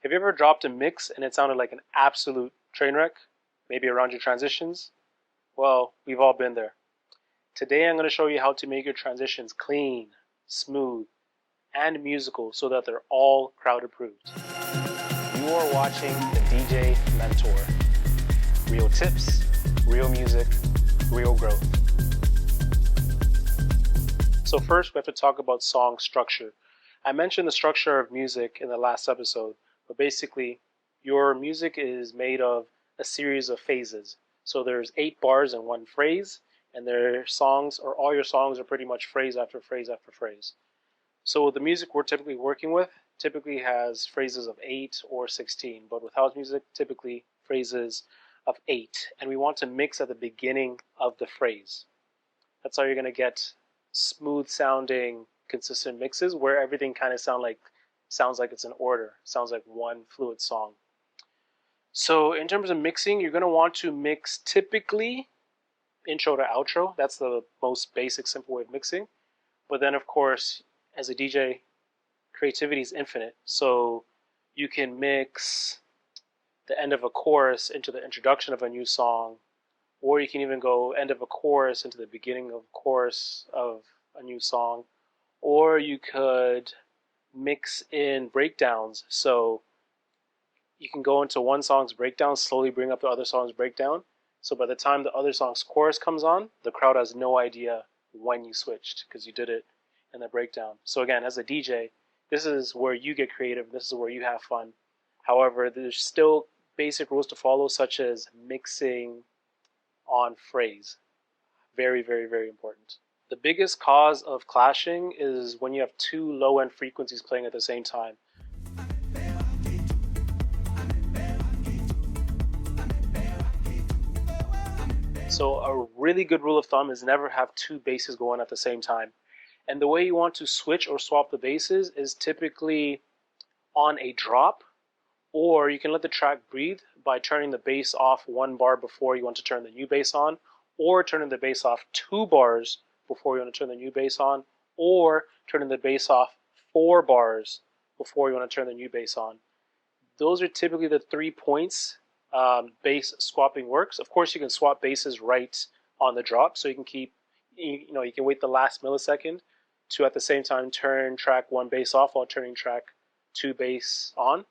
Have you ever dropped a mix and it sounded like an absolute train wreck? Maybe around your transitions? Well, we've all been there. Today I'm going to show you how to make your transitions clean, smooth, and musical so that they're all crowd approved. You are watching the DJ Mentor. Real tips, real music, real growth. So first we have to talk about song structure. I mentioned the structure of music in the last episode, but basically your music is made of a series of phases. So there's 8 bars in one phrase, and their songs, or all your songs, are pretty much phrase after phrase after phrase. So the music we're typically working with typically has phrases of 8 or 16, but with house music, typically phrases of 8. And we want to mix at the beginning of the phrase. That's how you're going to get smooth sounding, consistent mixes where everything kind of sounds like it's in order, sounds like one fluid song. So in terms of mixing, you're going to want to mix typically intro to outro. That's the most basic, simple way of mixing. But then, of course, as a DJ, creativity is infinite. So you can mix the end of a chorus into the introduction of a new song, or you can even go end of a chorus into the beginning of a chorus of a new song, or you could mix in breakdowns. So you can go into one song's breakdown, slowly bring up the other song's breakdown. So by the time the other song's chorus comes on, the crowd has no idea when you switched because you did it in the breakdown. So again, as a DJ, this is where you get creative. This is where you have fun. However, there's still basic rules to follow, such as mixing on phrase. Very, very, very important. The biggest cause of clashing is when you have 2 low-end frequencies playing at the same time. So a really good rule of thumb is never have 2 basses going at the same time. And the way you want to switch or swap the basses is typically on a drop, or you can let the track breathe by turning the bass off 1 bar before you want to turn the new bass on, or turning the bass off 2 bars before you want to turn the new bass on, or turning the bass off 4 bars before you want to turn the new bass on. Those are typically the 3 points bass swapping works. Of course, you can swap basses right on the drop, so you can keep, you can wait the last millisecond to at the same time turn track 1 bass off while turning track 2 bass on.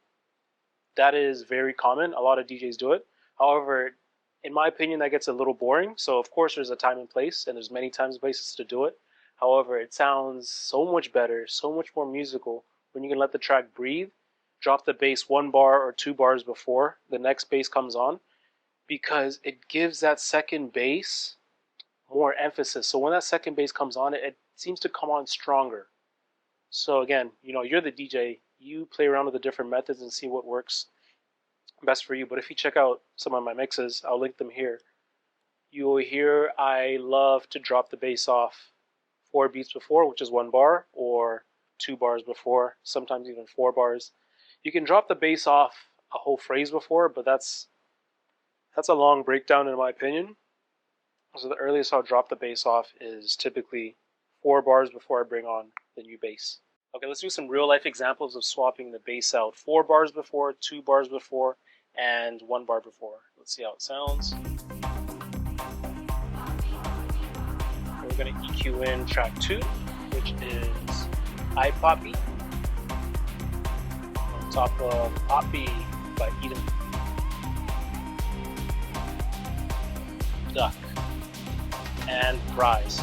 That is very common. A lot of DJs do it. However, in my opinion, that gets a little boring. So of course there's a time and place, and there's many times and places to do it. However, it sounds so much better, so much more musical when you can let the track breathe, drop the bass 1 bar or 2 bars before the next bass comes on, because it gives that second bass more emphasis. So when that second bass comes on, it seems to come on stronger. So again, you're the DJ. You play around with the different methods and see what works best for you. But if you check out some of my mixes, I'll link them here. You will hear I love to drop the bass off 4 beats before, which is 1 bar, or 2 bars before, sometimes even 4 bars. You can drop the bass off a whole phrase before, but that's a long breakdown in my opinion. So the earliest I'll drop the bass off is typically 4 bars before I bring on the new bass. Okay, let's do some real life examples of swapping the bass out. 4 bars before, 2 bars before, and 1 bar before. Let's see how it sounds. And we're going to EQ in track 2, which is I Poppy, on top of Poppy by Eden. Duck and Rise.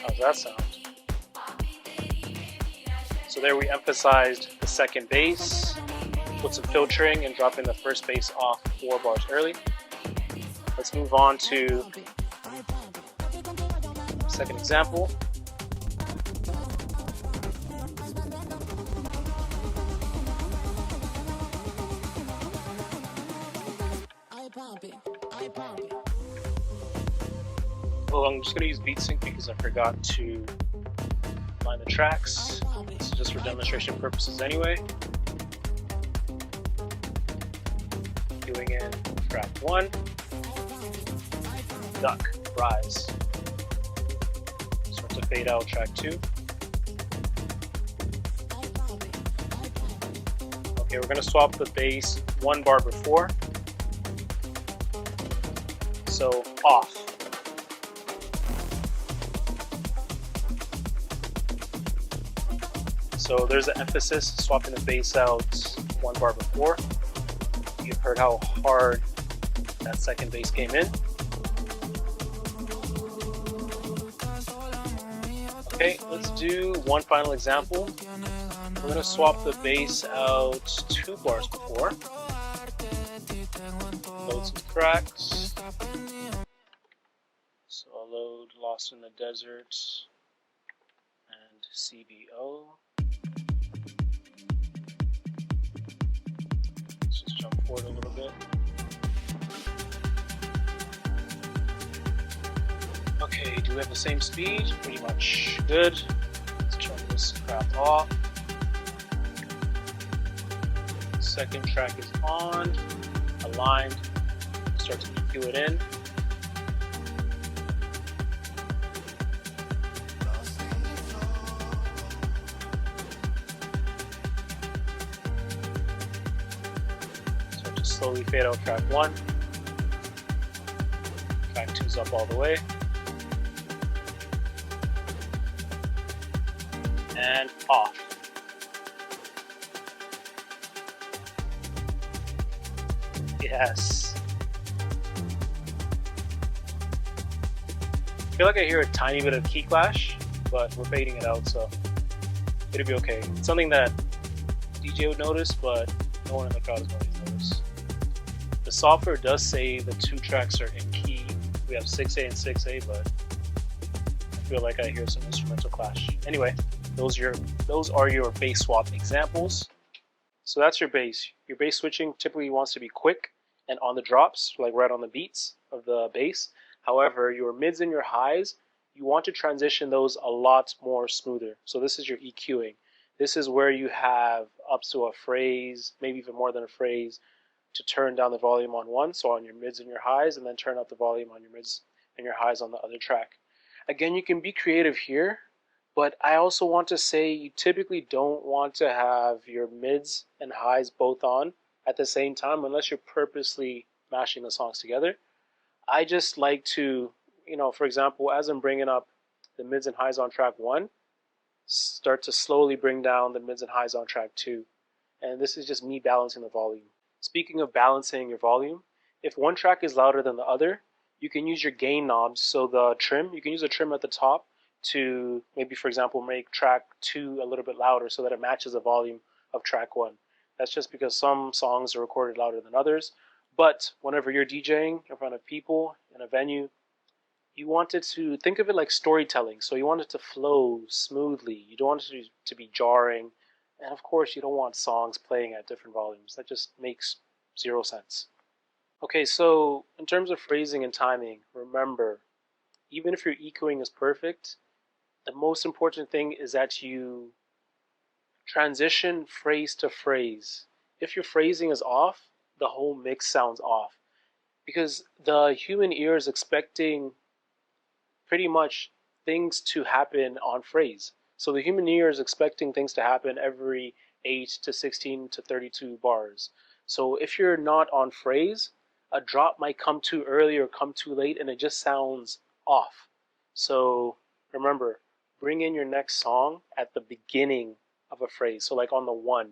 How's that sound? So there we emphasized the second bass, put some filtering and dropping the first bass off 4 bars early. Let's move on to second example. Well, I'm just going to use BeatSync because I forgot to line the tracks. So is just for demonstration purposes anyway. Doing in track 1, duck, rise. Start to fade out track 2. Okay, we're going to swap the bass 1 bar before. So off. So there's an emphasis, swapping the bass out 1 bar before. You've heard how hard that second bass came in. Okay, let's do one final example. We're going to swap the bass out 2 bars before. Load some tracks. So I'll load Lost in the Desert and CBO. Let's just jump forward a little bit. Okay, do we have the same speed? Pretty much good. Let's turn this crap off. Second track is on, aligned. Start to EQ it in. Start to slowly fade out track 1. Track 2's up all the way. And off. Yes. I feel like I hear a tiny bit of key clash, but we're fading it out, so it'll be okay. It's something that DJ would notice, but no one in the crowd is going to notice. The software does say the 2 tracks are in key. We have 6A and 6A, but I feel like I hear some instrumental clash. Anyway, those are your bass swap examples. So that's your bass. Your bass switching typically wants to be quick and on the drops, like right on the beats of the bass. However, your mids and your highs, you want to transition those a lot more smoother. So this is your EQing. This is where you have up to a phrase, maybe even more than a phrase, to turn down the volume on one, so on your mids and your highs, and then turn up the volume on your mids and your highs on the other track. Again, you can be creative here, but I also want to say you typically don't want to have your mids and highs both on at the same time unless you're purposely mashing the songs together. I just like to, for example, as I'm bringing up the mids and highs on track 1, start to slowly bring down the mids and highs on track 2. And this is just me balancing the volume. Speaking of balancing your volume, if one track is louder than the other, you can use your gain knobs. So the trim, you can use a trim at the top to maybe, for example, make track 2 a little bit louder so that it matches the volume of track 1. That's just because some songs are recorded louder than others. But whenever you're DJing in front of people in a venue, you want it to think of it like storytelling. So you want it to flow smoothly. You don't want it to be jarring. And of course, you don't want songs playing at different volumes. That just makes 0 sense. Okay, so in terms of phrasing and timing, remember, even if your EQing is perfect, the most important thing is that you transition phrase to phrase. If your phrasing is off, the whole mix sounds off. Because the human ear is expecting pretty much things to happen on phrase. So the human ear is expecting things to happen every 8 to 16 to 32 bars. So if you're not on phrase, a drop might come too early or come too late and it just sounds off. So remember, bring in your next song at the beginning of a phrase. So like on the 1,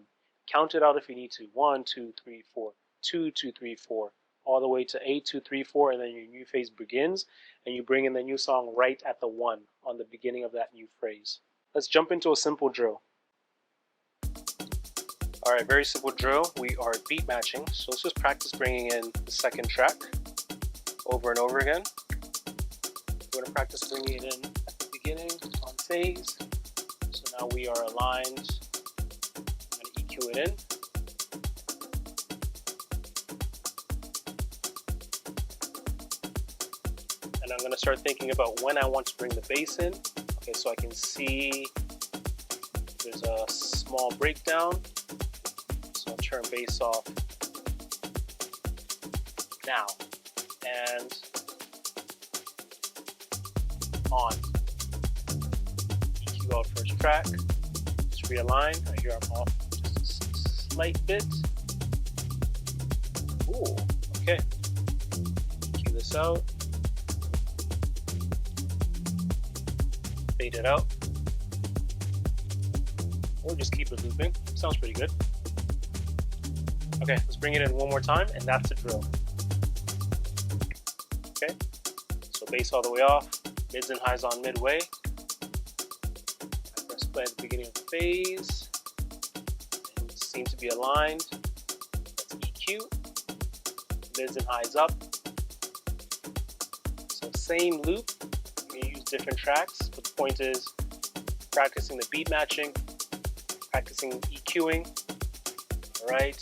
count it out if you need to. 1, 2, 3, 4, 2, 2, 3, 4, all the way to 8, 2, 3, 4, and then your new phase begins, and you bring in the new song right at the 1 on the beginning of that new phrase. Let's jump into a simple drill. Alright, very simple drill. We are beat matching, so let's just practice bringing in the second track over and over again. We're going to practice bringing it in at the beginning on phase. So now we are aligned. I'm going to EQ it in. And I'm going to start thinking about when I want to bring the bass in. Okay, so I can see there's There's a small breakdown, so I'll turn bass off now, and on. EQ out first track, just realign. I hear I'm off just a slight bit. Ooh, okay. EQ this out. Fade it out. Or just keep it looping. Sounds pretty good. Okay, let's bring it in one more time, and that's the drill. Okay, so bass all the way off, mids and highs on midway. I press play at the beginning of the phase. And seem to be aligned. That's EQ. Mids and highs up. So same loop. You can use different tracks, but the point is practicing the beat matching, practicing EQing. Alright,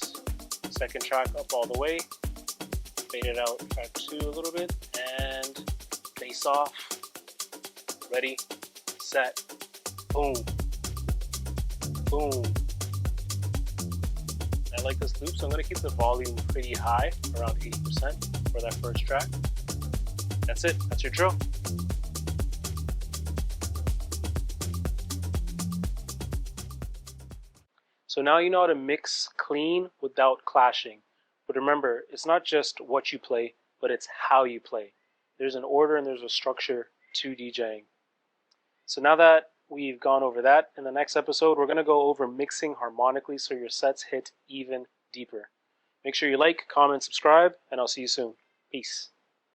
second track up all the way. Fade it out, track 2 a little bit, and bass off. Ready, set, boom, boom. I like this loop, so I'm going to keep the volume pretty high, around 80% for that first track. That's it, that's your drill. So now you know how to mix clean without clashing. But remember, it's not just what you play, but it's how you play. There's an order and there's a structure to DJing. So now that we've gone over that, in the next episode, we're going to go over mixing harmonically so your sets hit even deeper. Make sure you like, comment, subscribe, and I'll see you soon. Peace.